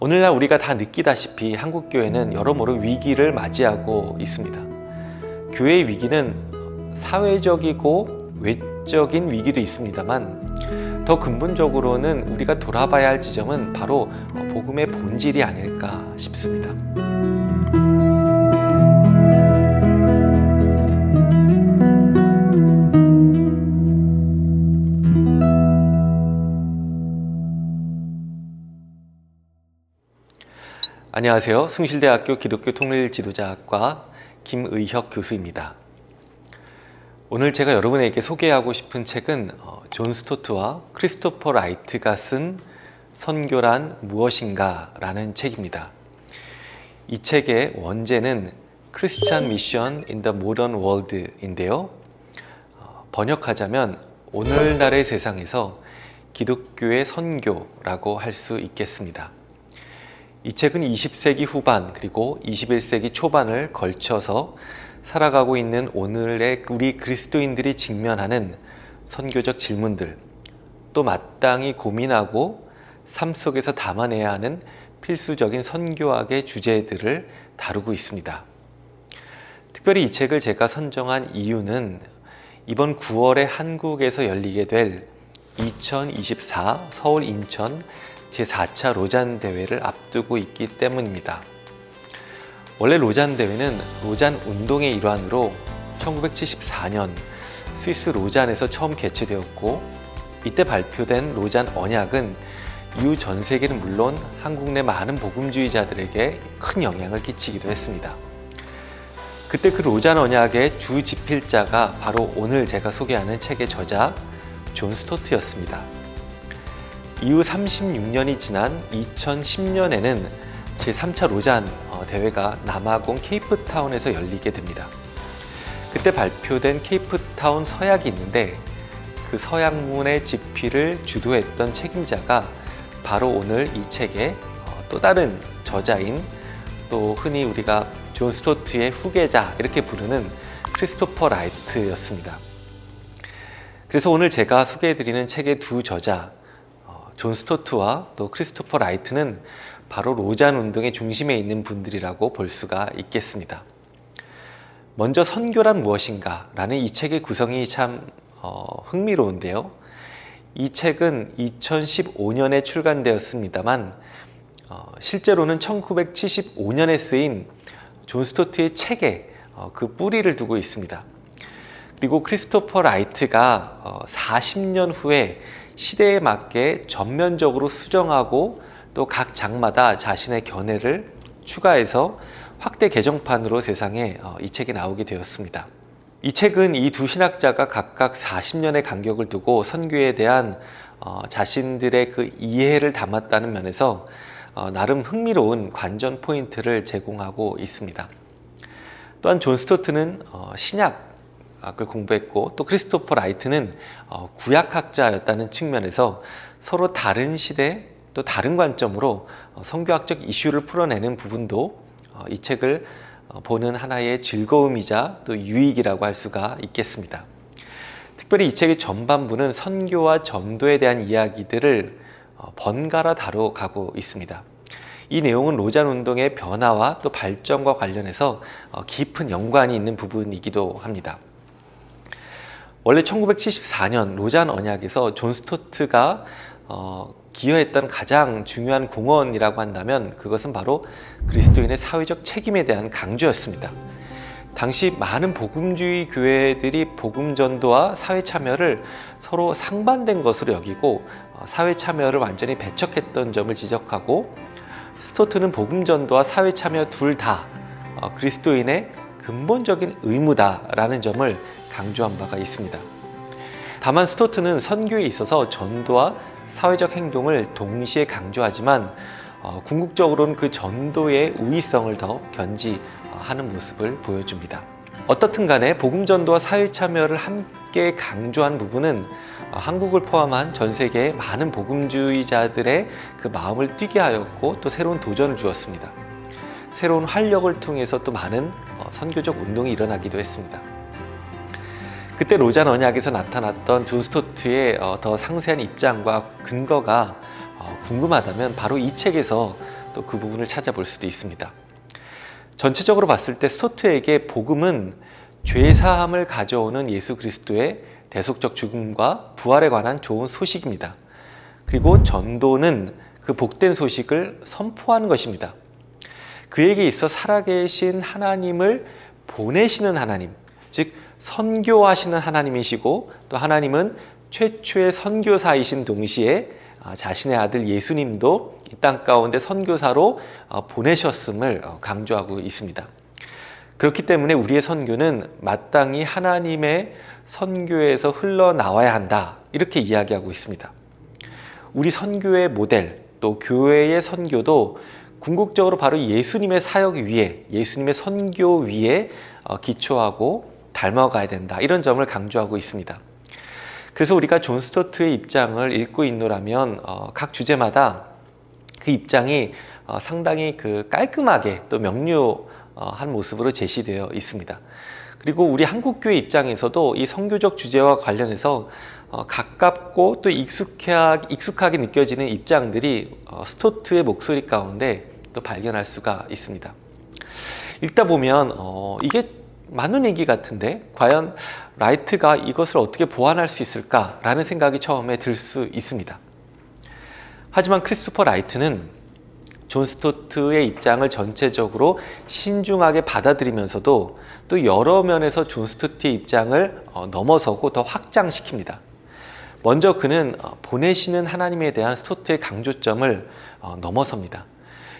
오늘날 우리가 다 느끼다시피 한국교회는 여러모로 위기를 맞이하고 있습니다. 교회의 위기는 사회적이고 외적인 위기도 있습니다만 더 근본적으로는 우리가 돌아봐야 할 지점은 바로 복음의 본질이 아닐까 싶습니다. 안녕하세요. 숭실대학교 기독교 통일지도자학과 김의혁 교수입니다. 오늘 제가 여러분에게 소개하고 싶은 책은 존 스토트와 크리스토퍼 라이트가 쓴 선교란 무엇인가 라는 책입니다. 이 책의 원제는 Christian Mission in the Modern World인데요. 번역하자면 오늘날의 세상에서 기독교의 선교라고 할 수 있겠습니다. 이 책은 20세기 후반 그리고 21세기 초반을 걸쳐서 살아가고 있는 오늘의 우리 그리스도인들이 직면하는 선교적 질문들, 또 마땅히 고민하고 삶 속에서 담아내야 하는 필수적인 선교학의 주제들을 다루고 있습니다. 특별히 이 책을 제가 선정한 이유는 이번 9월에 한국에서 열리게 될 2024 서울 인천 제4차 로잔 대회를 앞두고 있기 때문입니다. 원래 로잔 대회는 로잔 운동의 일환으로 1974년 스위스 로잔에서 처음 개최되었고, 이때 발표된 로잔 언약은 이후 전 세계는 물론 한국 내 많은 복음주의자들에게 큰 영향을 끼치기도 했습니다. 그때 그 로잔 언약의 주 집필자가 바로 오늘 제가 소개하는 책의 저자 존 스토트였습니다. 이후 36년이 지난 2010년에는 제3차 로잔 대회가 남아공 케이프타운에서 열리게 됩니다. 그때 발표된 케이프타운 서약이 있는데 그 서약문의 집필을 주도했던 책임자가 바로 오늘 이 책의 또 다른 저자인, 또 흔히 우리가 존 스토트의 후계자 이렇게 부르는 크리스토퍼 라이트였습니다. 그래서 오늘 제가 소개해드리는 책의 두 저자 존 스토트와 또 크리스토퍼 라이트는 바로 로잔 운동의 중심에 있는 분들이라고 볼 수가 있겠습니다. 먼저 선교란 무엇인가 라는 이 책의 구성이 참 흥미로운데요. 이 책은 2015년에 출간되었습니다만 실제로는 1975년에 쓰인 존 스토트의 책에 그 뿌리를 두고 있습니다. 그리고 크리스토퍼 라이트가 40년 후에 시대에 맞게 전면적으로 수정하고 또 각 장마다 자신의 견해를 추가해서 확대 개정판으로 세상에 이 책이 나오게 되었습니다. 이 책은 이 두 신학자가 각각 40년의 간격을 두고 선교에 대한 자신들의 그 이해를 담았다는 면에서 나름 흥미로운 관전 포인트를 제공하고 있습니다. 또한 존 스토트는 신약을 공부했고, 또 크리스토퍼 라이트는 구약학자였다는 측면에서 서로 다른 시대 또 다른 관점으로 선교학적 이슈를 풀어내는 부분도 이 책을 보는 하나의 즐거움이자 또 유익이라고 할 수가 있겠습니다. 특별히 이 책의 전반부는 선교와 전도에 대한 이야기들을 번갈아 다뤄가고 있습니다. 이 내용은 로잔 운동의 변화와 또 발전과 관련해서 깊은 연관이 있는 부분이기도 합니다. 원래 1974년 로잔 언약에서 존 스토트가 기여했던 가장 중요한 공헌이라고 한다면 그것은 바로 그리스도인의 사회적 책임에 대한 강조였습니다. 당시 많은 복음주의 교회들이 복음 전도와 사회 참여를 서로 상반된 것으로 여기고 사회 참여를 완전히 배척했던 점을 지적하고, 스토트는 복음 전도와 사회 참여 둘 다 그리스도인의 근본적인 의무다라는 점을 강조한 바가 있습니다. 다만 스토트는 선교에 있어서 전도와 사회적 행동을 동시에 강조하지만 궁극적으로는 그 전도의 우위성을 더 견지하는 모습을 보여줍니다. 어떻든 간에 복음 전도와 사회 참여를 함께 강조한 부분은 한국을 포함한 전 세계의 많은 복음주의자들의 그 마음을 뛰게 하였고, 또 새로운 도전을 주었습니다. 새로운 활력을 통해서 또 많은 선교적 운동이 일어나기도 했습니다. 그때 로잔 언약에서 나타났던 존 스토트의 더 상세한 입장과 근거가 궁금하다면 바로 이 책에서 또 그 부분을 찾아볼 수도 있습니다. 전체적으로 봤을 때 스토트에게 복음은 죄사함을 가져오는 예수 그리스도의 대속적 죽음과 부활에 관한 좋은 소식입니다. 그리고 전도는 그 복된 소식을 선포하는 것입니다. 그에게 있어 살아계신 하나님을 보내시는 하나님, 즉 선교하시는 하나님이시고, 또 하나님은 최초의 선교사이신 동시에 자신의 아들 예수님도 이 땅 가운데 선교사로 보내셨음을 강조하고 있습니다. 그렇기 때문에 우리의 선교는 마땅히 하나님의 선교에서 흘러나와야 한다, 이렇게 이야기하고 있습니다. 우리 선교의 모델, 또 교회의 선교도 궁극적으로 바로 예수님의 사역 위에, 예수님의 선교 위에 기초하고 닮아가야 된다, 이런 점을 강조하고 있습니다. 그래서 우리가 존 스토트의 입장을 읽고 있노라면 각 주제마다 그 입장이 상당히 깔끔하게 또 명료한 모습으로 제시되어 있습니다. 그리고 우리 한국교회 입장에서도 이 선교적 주제와 관련해서 가깝고 또 익숙하게 느껴지는 입장들이 스토트의 목소리 가운데 또 발견할 수가 있습니다. 읽다 보면 이게 맞는 얘기 같은데 과연 라이트가 이것을 어떻게 보완할 수 있을까라는 생각이 처음에 들 수 있습니다. 하지만 크리스토퍼 라이트는 존 스토트의 입장을 전체적으로 신중하게 받아들이면서도 또 여러 면에서 존 스토트의 입장을 넘어서고 더 확장시킵니다. 먼저 그는 보내시는 하나님에 대한 스토트의 강조점을 넘어섭니다.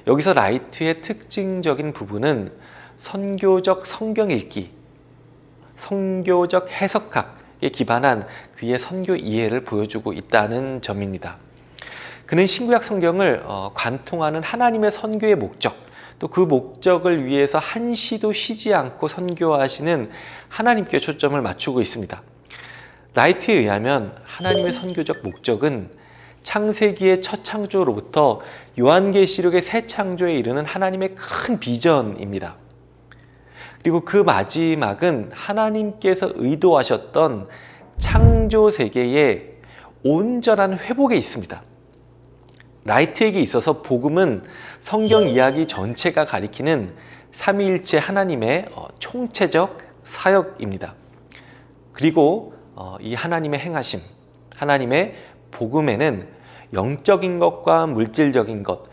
여기서 라이트의 특징적인 부분은 선교적 성경 읽기, 선교적 해석학에 기반한 그의 선교 이해를 보여주고 있다는 점입니다. 그는 신구약 성경을 관통하는 하나님의 선교의 목적, 또 그 목적을 위해서 한시도 쉬지 않고 선교하시는 하나님께 초점을 맞추고 있습니다. 라이트에 의하면 하나님의 선교적 목적은 창세기의 첫 창조로부터 요한계시록의 새 창조에 이르는 하나님의 큰 비전입니다. 그리고 그 마지막은 하나님께서 의도하셨던 창조 세계의 온전한 회복에 있습니다. 라이트에게 있어서 복음은 성경 이야기 전체가 가리키는 삼위일체 하나님의 총체적 사역입니다. 그리고 이 하나님의 행하심, 하나님의 복음에는 영적인 것과 물질적인 것,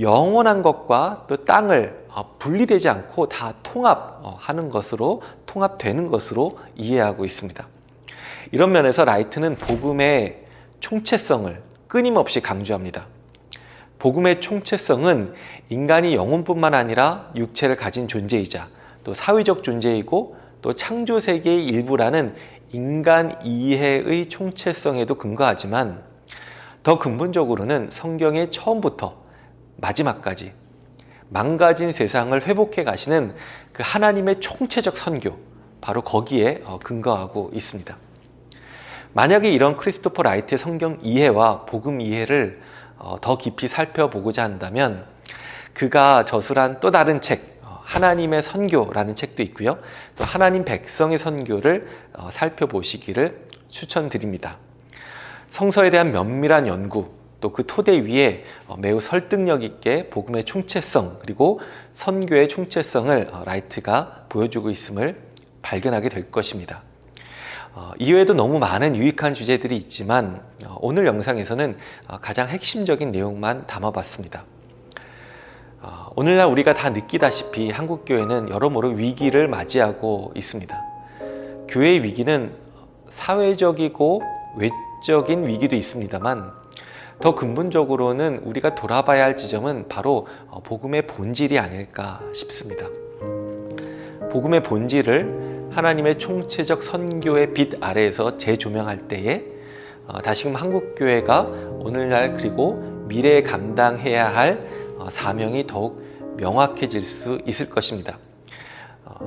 영원한 것과 또 땅을 분리되지 않고 다 통합하는 것으로, 통합되는 것으로 이해하고 있습니다. 이런 면에서 라이트는 복음의 총체성을 끊임없이 강조합니다. 복음의 총체성은 인간이 영혼뿐만 아니라 육체를 가진 존재이자 또 사회적 존재이고 또 창조 세계의 일부라는 인간 이해의 총체성에도 근거하지만 더 근본적으로는 성경의 처음부터 마지막까지 망가진 세상을 회복해 가시는 그 하나님의 총체적 선교, 바로 거기에 근거하고 있습니다. 만약에 이런 크리스토퍼 라이트의 성경 이해와 복음 이해를 더 깊이 살펴보고자 한다면 그가 저술한 또 다른 책, 하나님의 선교라는 책도 있고요. 또 하나님 백성의 선교를 살펴보시기를 추천드립니다. 성서에 대한 면밀한 연구, 또 그 토대 위에 매우 설득력 있게 복음의 총체성 그리고 선교의 총체성을 라이트가 보여주고 있음을 발견하게 될 것입니다. 이외에도 너무 많은 유익한 주제들이 있지만 오늘 영상에서는 가장 핵심적인 내용만 담아봤습니다. 오늘날 우리가 다 느끼다시피 한국교회는 여러모로 위기를 맞이하고 있습니다. 교회의 위기는 사회적이고 외적인 위기도 있습니다만 더 근본적으로는 우리가 돌아봐야 할 지점은 바로 복음의 본질이 아닐까 싶습니다. 복음의 본질을 하나님의 총체적 선교의 빛 아래에서 재조명할 때에 다시금 한국교회가 오늘날 그리고 미래에 감당해야 할 사명이 더욱 명확해질 수 있을 것입니다.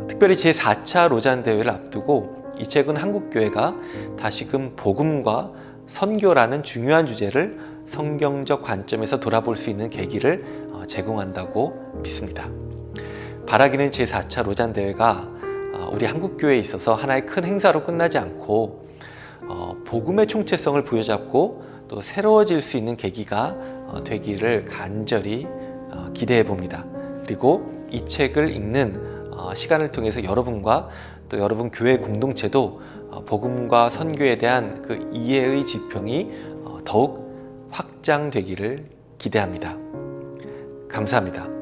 특별히 제4차 로잔대회를 앞두고 이 책은 한국교회가 다시금 복음과 선교라는 중요한 주제를 성경적 관점에서 돌아볼 수 있는 계기를 제공한다고 믿습니다. 바라기는 제4차 로잔대회가 우리 한국교회에 있어서 하나의 큰 행사로 끝나지 않고 복음의 총체성을 부여잡고 또 새로워질 수 있는 계기가 되기를 간절히 기대해 봅니다. 그리고 이 책을 읽는 시간을 통해서 여러분과 또 여러분 교회 공동체도 복음과 선교에 대한 그 이해의 지평이 더욱 확장되기를 기대합니다. 감사합니다.